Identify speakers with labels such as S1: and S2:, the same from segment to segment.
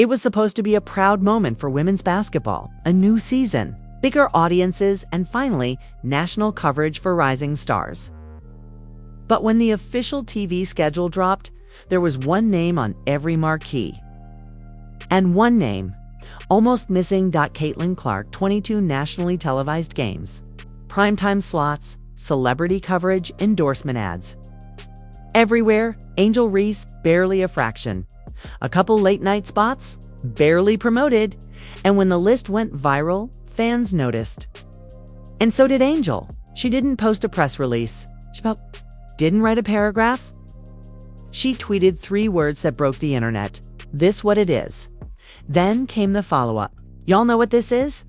S1: It was supposed to be a proud moment for women's basketball, a new season, bigger audiences, and finally, national coverage for rising stars. But when the official TV schedule dropped, there was one name on every marquee. And one name, almost missing. Caitlin Clark, 22 nationally televised games, primetime slots, celebrity coverage, endorsement ads. Everywhere, Angel Reese, barely a fraction. A couple late-night spots, barely promoted. And when the list went viral, fans noticed. And so did Angel. She didn't post a press release. She didn't write a paragraph. She tweeted 3 words that broke the internet. This what it is. Then came the follow-up. Y'all know what this is?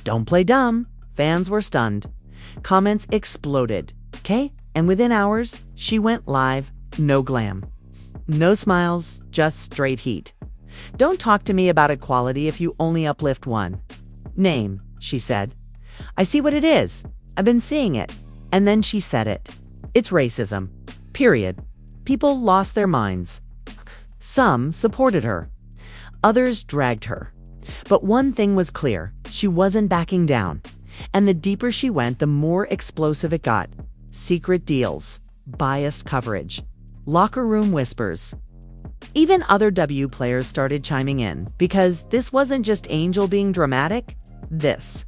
S1: Don't play dumb. Fans were stunned. Comments exploded. Okay? And within hours, she went live. No glam. No smiles, just straight heat. Don't talk to me about equality if you only uplift one name, she said. I see what it is. I've been seeing it. And then she said it. It's racism. Period. People lost their minds. Some supported her. Others dragged her. But one thing was clear. She wasn't backing down. And the deeper she went, the more explosive it got. Secret deals. Biased coverage. Locker room whispers. Even other W players started chiming in, because this wasn't just Angel being dramatic. This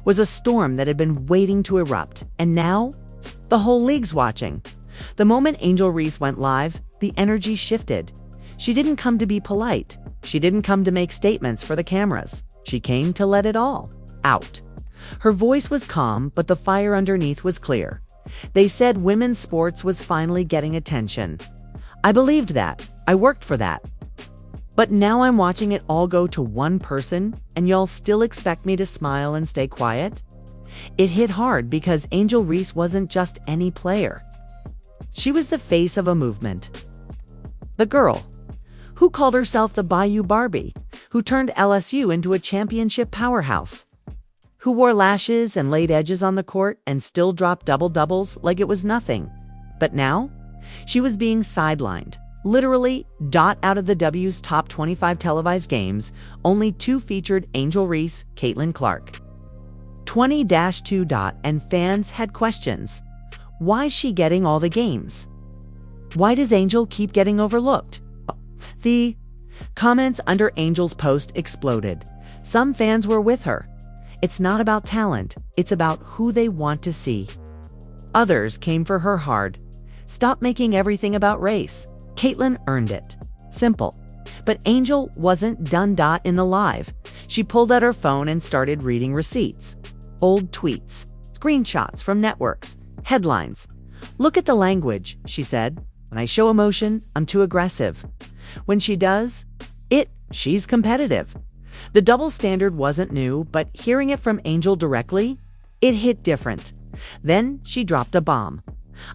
S1: was a storm that had been waiting to erupt, and now the whole league's watching. The moment Angel Reese went live, the energy shifted. She didn't come to be polite. She didn't come to make statements for the cameras. She came to let it all out. Her voice was calm, but the fire underneath was clear. They said women's sports was finally getting attention. I believed that. I worked for that. But now I'm watching it all go to one person, and y'all still expect me to smile and stay quiet? It hit hard because Angel Reese wasn't just any player. She was the face of a movement. The girl who called herself the Bayou Barbie, who turned LSU into a championship powerhouse, who wore lashes and laid edges on the court and still dropped double-doubles like it was nothing. But now, she was being sidelined. Literally, out of the W's top 25 televised games, only 2 featured Angel Reese, Caitlin Clark. 20-2. And fans had questions. Why is she getting all the games? Why does Angel keep getting overlooked? The comments under Angel's post exploded. Some fans were with her. It's not about talent. It's about who they want to see. Others came for her hard. Stop making everything about race. Caitlin earned it. Simple. But Angel wasn't done. In the live, she pulled out her phone and started reading receipts. Old tweets, screenshots from networks, headlines. Look at the language, she said. When I show emotion, I'm too aggressive. When she does she's competitive. The double standard wasn't new, but hearing it from Angel directly, it hit different. Then she dropped a bomb.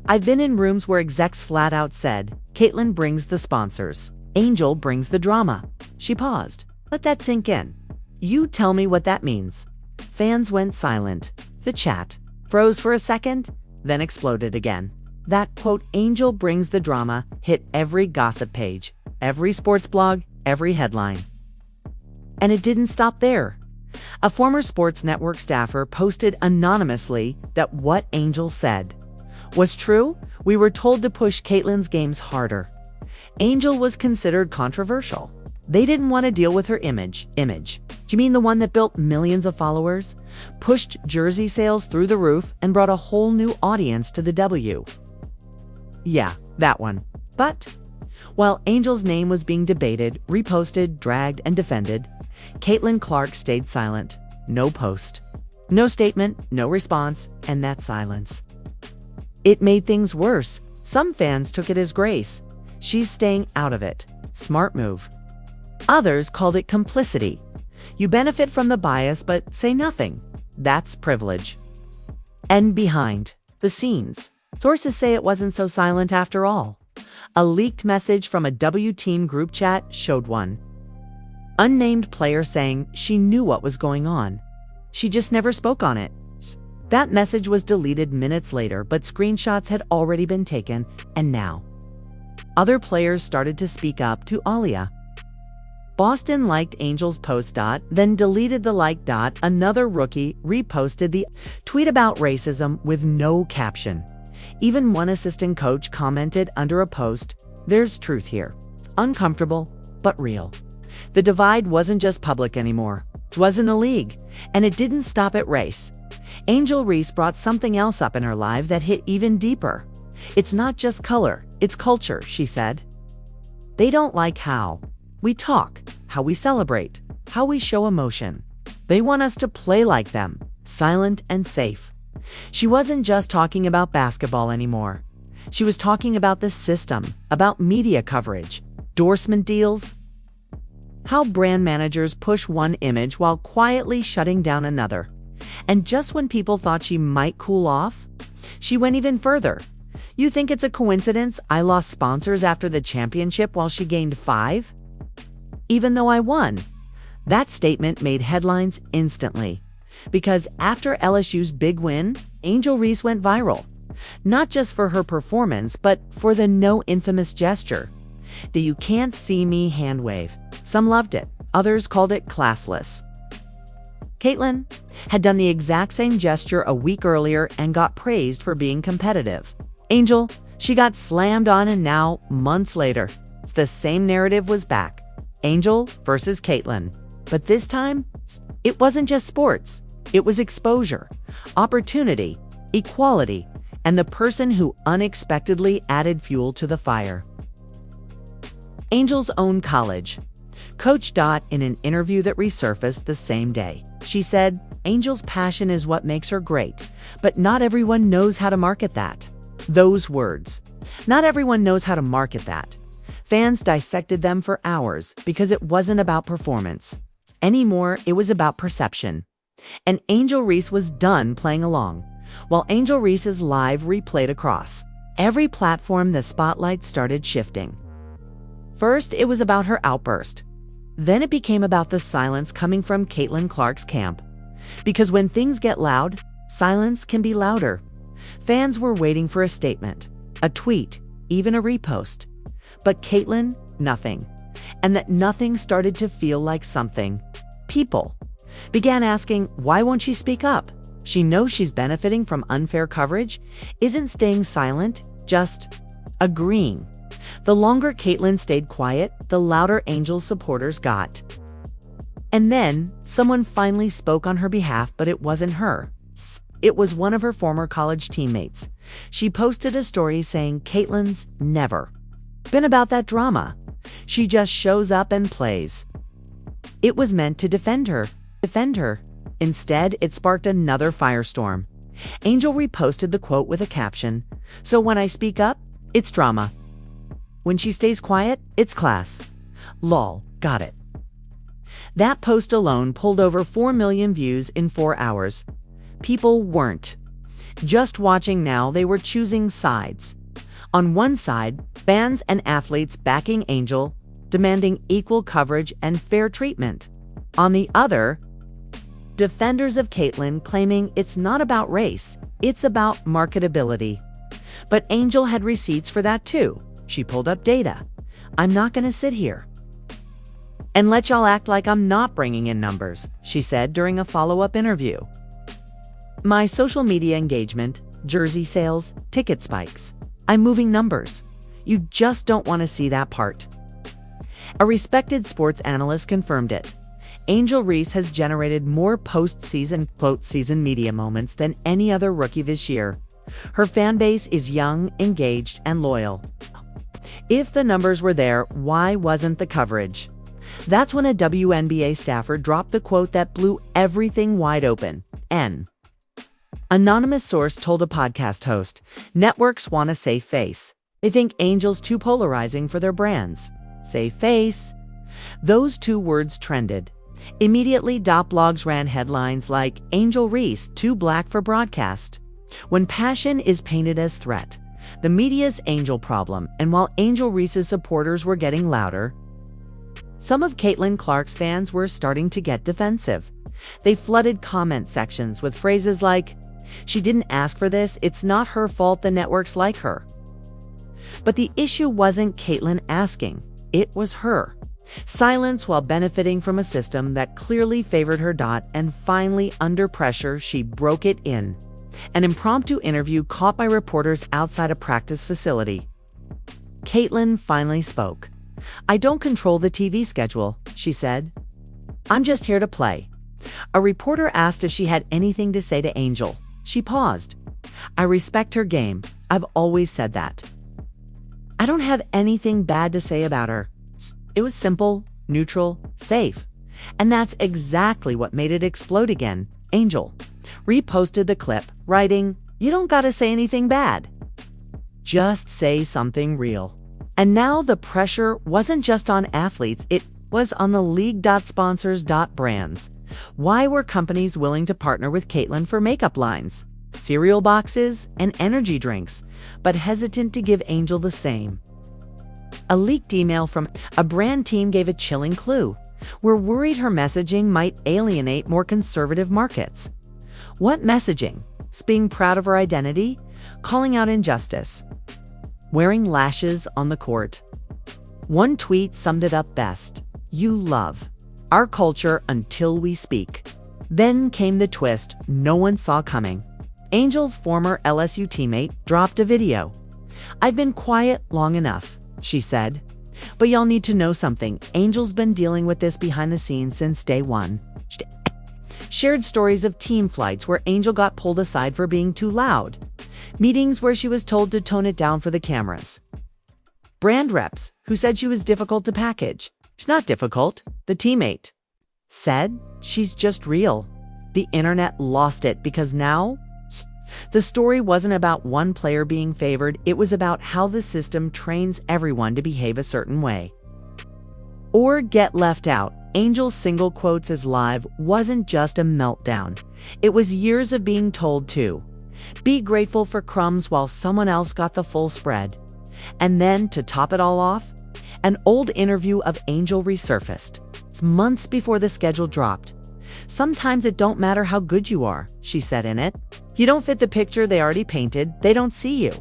S1: I've been in rooms where execs flat out said, Caitlin brings the sponsors. Angel brings the drama. She paused. Let that sink in. You tell me what that means. Fans went silent. The chat froze for a second, then exploded again. That quote, Angel brings the drama, hit every gossip page, every sports blog, every headline. And it didn't stop there. A former sports network staffer posted anonymously that what Angel said was true. We were told to push Caitlin's games harder. Angel was considered controversial. They didn't want to deal with her image. Do you mean the one that built millions of followers, pushed jersey sales through the roof, and brought a whole new audience to the W? Yeah, that one. But while Angel's name was being debated, reposted, dragged, and defended, Caitlin Clark stayed silent. No post, no statement, no response, and that silence. It made things worse. Some fans took it as grace. She's staying out of it. Smart move. Others called it complicity. You benefit from the bias but say nothing. That's privilege. And behind the scenes, sources say it wasn't so silent after all. A leaked message from a W team group chat showed one unnamed player saying she knew what was going on. She just never spoke on it. That message was deleted minutes later, but screenshots had already been taken, and now other players started to speak up to Alia. Boston liked Angel's post. Then deleted the like. Another rookie reposted the tweet about racism with no caption. Even one assistant coach commented under a post, "There's truth here. Uncomfortable, but real." The divide wasn't just public anymore. It was in the league, and it didn't stop at race. Angel Reese brought something else up in her life that hit even deeper. "It's not just color, it's culture," she said. "They don't like how we talk, how we celebrate, how we show emotion. They want us to play like them, silent and safe." She wasn't just talking about basketball anymore. She was talking about the system, about media coverage, endorsement deals, how brand managers push one image while quietly shutting down another. And just when people thought she might cool off, she went even further. "You think it's a coincidence I lost sponsors after the championship while she gained 5? Even though I won." That statement made headlines instantly. Because after LSU's big win, Angel Reese went viral. Not just for her performance, but for the infamous gesture. The "you can't see me" hand wave. Some loved it, others called it classless. Caitlyn had done the exact same gesture a week earlier and got praised for being competitive. Angel, she got slammed on, and now, months later, the same narrative was back. Angel versus Caitlyn. But this time, it wasn't just sports. It was exposure, opportunity, equality, and the person who unexpectedly added fuel to the fire. Angel's own college. Coach in an interview that resurfaced the same day. She said, "Angel's passion is what makes her great, but not everyone knows how to market that." Those words. Not everyone knows how to market that. Fans dissected them for hours because it wasn't about performance. Anymore, it was about perception. And Angel Reese was done playing along. While Angel Reese's live replayed across every platform, the spotlight started shifting. First, it was about her outburst. Then it became about the silence coming from Caitlin Clark's camp. Because when things get loud, silence can be louder. Fans were waiting for a statement, a tweet, even a repost. But Caitlin, nothing. And that nothing started to feel like something. People began asking, why won't she speak up? She knows she's benefiting from unfair coverage, isn't staying silent, just agreeing. The longer Caitlin stayed quiet, the louder Angel's supporters got. And then, someone finally spoke on her behalf, but it wasn't her. It was one of her former college teammates. She posted a story saying Caitlyn's never been about that drama. She just shows up and plays. It was meant to defend her. Instead, it sparked another firestorm. Angel reposted the quote with a caption, "So when I speak up, it's drama. When she stays quiet, it's class. Lol, got it." That post alone pulled over 4 million views in 4 hours. People weren't just watching now, they were choosing sides. On one side, fans and athletes backing Angel, demanding equal coverage and fair treatment. On the other, defenders of Caitlyn claiming it's not about race, it's about marketability. But Angel had receipts for that too. She pulled up data. "I'm not going to sit here and let y'all act like I'm not bringing in numbers," she said during a follow-up interview. "My social media engagement, jersey sales, ticket spikes. I'm moving numbers. You just don't want to see that part." A respected sports analyst confirmed it. Angel Reese has generated more post-season media moments than any other rookie this year. Her fan base is young, engaged, and loyal. If the numbers were there, why wasn't the coverage? That's when a WNBA staffer dropped the quote that blew everything wide open. An anonymous source told a podcast host, "Networks want a safe face. They think Angel's too polarizing for their brands." Safe face. Those 2 words trended. Immediately, blogs ran headlines like, "Angel Reese, too black for broadcast." When passion is painted as threat, the media's Angel problem, and while Angel Reese's supporters were getting louder, some of Caitlin Clark's fans were starting to get defensive. They flooded comment sections with phrases like, "She didn't ask for this, it's not her fault the networks like her." But the issue wasn't Caitlin asking, it was her. Silence while benefiting from a system that clearly favored her. And finally, under pressure, she broke it in. An impromptu interview caught by reporters outside a practice facility. Caitlyn finally spoke. "I don't control the TV schedule," she said. "I'm just here to play." A reporter asked if she had anything to say to Angel. She paused. "I respect her game. I've always said that. I don't have anything bad to say about her. It was simple, neutral, safe." And that's exactly what made it explode again. Angel reposted the clip, writing, "You don't gotta say anything bad. Just say something real." And now the pressure wasn't just on athletes, it was on the league. Sponsors. Brands. Why were companies willing to partner with Caitlyn for makeup lines, cereal boxes, and energy drinks, but hesitant to give Angel the same? A leaked email from a brand team gave a chilling clue. We're worried her messaging might alienate more conservative markets. What messaging? Being proud of her identity? Calling out injustice? Wearing lashes on the court? One tweet summed it up best. "You love our culture until we speak." Then came the twist no one saw coming. Angel's former LSU teammate dropped a video. "I've been quiet long enough," she said. "But y'all need to know something. Angel's been dealing with this behind the scenes since day one." Shared stories of team flights where Angel got pulled aside for being too loud. Meetings where she was told to tone it down for the cameras. Brand reps who said she was difficult to package. "She's not difficult," the teammate said. "She's just real." The internet lost it because now the story wasn't about one player being favored, it was about how the system trains everyone to behave a certain way or get left out. Angel's single quotes as live wasn't just a meltdown. It was years of being told to be grateful for crumbs while someone else got the full spread. And then, to top it all off, an old interview of Angel resurfaced months before the schedule dropped. "Sometimes it don't matter how good you are," she said in it. "You don't fit the picture they already painted, they don't see you."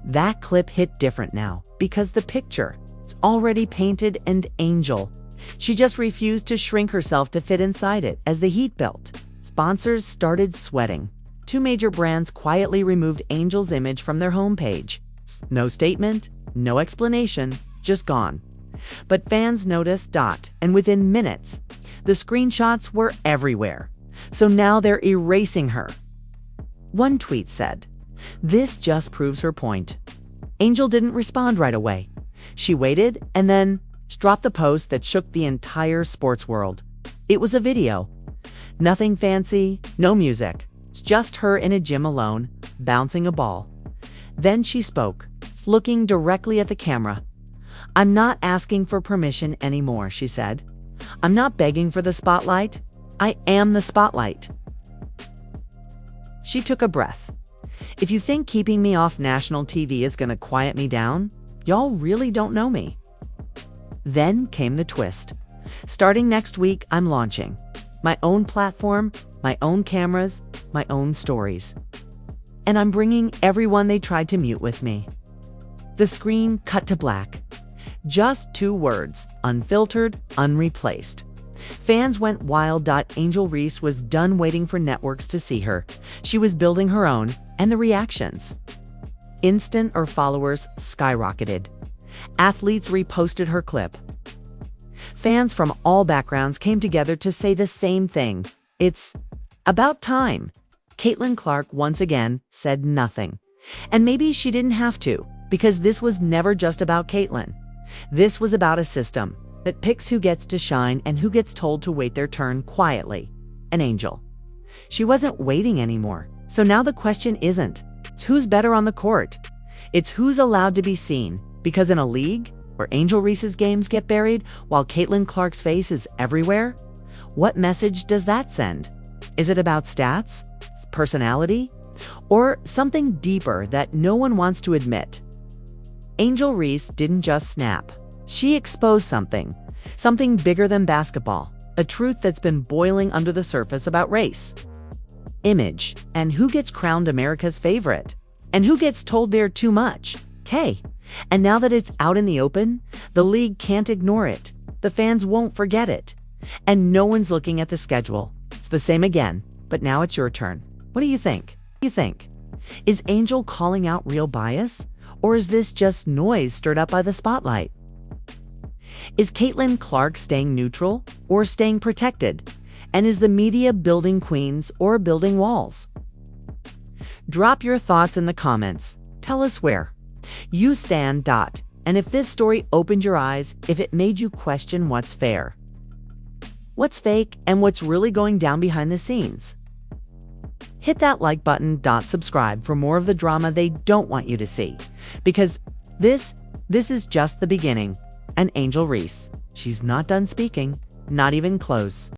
S1: That clip hit different now because the picture is already painted, and Angel, she just refused to shrink herself to fit inside it. As the heat built, sponsors started sweating. 2 major brands quietly removed Angel's image from their homepage. No statement, no explanation, just gone. But fans noticed. And within minutes, the screenshots were everywhere. So now they're erasing her. One tweet said, "This just proves her point." Angel didn't respond right away. She waited and then dropped the post that shook the entire sports world. It was a video. Nothing fancy, no music. It's just her in a gym alone, bouncing a ball. Then she spoke, looking directly at the camera. "I'm not asking for permission anymore," she said. "I'm not begging for the spotlight. I am the spotlight." She took a breath. "If you think keeping me off national TV is gonna quiet me down, y'all really don't know me." Then came the twist. "Starting next week, I'm launching my own platform, my own cameras, my own stories. And I'm bringing everyone they tried to mute with me." The screen cut to black. Just 2 words: unfiltered, unreplaced. Fans went wild. Angel Reese was done waiting for networks to see her. She was building her own, and the reactions, instant or followers, skyrocketed. Athletes reposted her clip. Fans from all backgrounds came together to say the same thing. "It's about time." Caitlyn Clark once again said nothing. And maybe she didn't have to, because this was never just about Caitlyn. This was about a system that picks who gets to shine and who gets told to wait their turn quietly. An Angel. She wasn't waiting anymore. So now the question isn't who's better on the court. It's who's allowed to be seen. Because in a league where Angel Reese's games get buried while Caitlyn Clark's face is everywhere, what message does that send? Is it about stats, personality, or something deeper that no one wants to admit? Angel Reese didn't just snap. She exposed something bigger than basketball, a truth that's been boiling under the surface about race, image, and who gets crowned America's favorite, and who gets told they're too much. And now that it's out in the open, the league can't ignore it. The fans won't forget it. And no one's looking at the schedule. It's the same again, but now it's your turn. What do you think? Is Angel calling out real bias? Or is this just noise stirred up by the spotlight? Is Caitlin Clark staying neutral or staying protected? And is the media building queens or building walls? Drop your thoughts in the comments. Tell us where you stand. And if this story opened your eyes, if it made you question what's fair, what's fake, and what's really going down behind the scenes. Hit that like button. Subscribe for more of the drama they don't want you to see. Because this is just the beginning. And Angel Reese, she's not done speaking, not even close.